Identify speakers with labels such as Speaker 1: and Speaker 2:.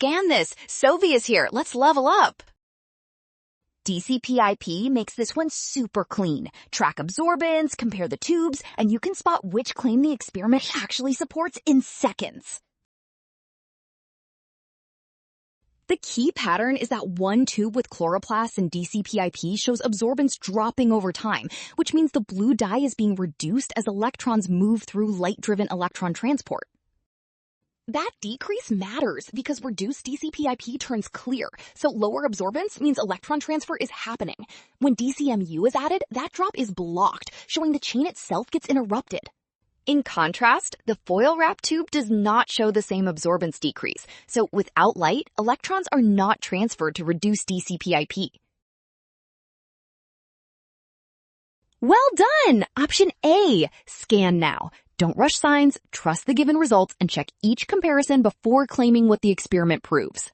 Speaker 1: scan this. Sovi is here. Let's level up. DCPIP makes this one super clean. Track absorbance, compare the tubes, and you can spot which claim the experiment actually supports in seconds. The key pattern is that one tube with chloroplasts and DCPIP shows absorbance dropping over time, which means the blue dye is being reduced as electrons move through light-driven electron transport. That decrease matters because reduced DCPIP turns clear, so lower absorbance means electron transfer is happening. When DCMU is added, that drop is blocked, showing the chain itself gets interrupted. In contrast, the foil wrap tube does not show the same absorbance decrease, so without light, electrons are not transferred to reduce DCPIP. Well done! Option A. Scan now. Don't rush signs, trust the given results, and check each comparison before claiming what the experiment proves.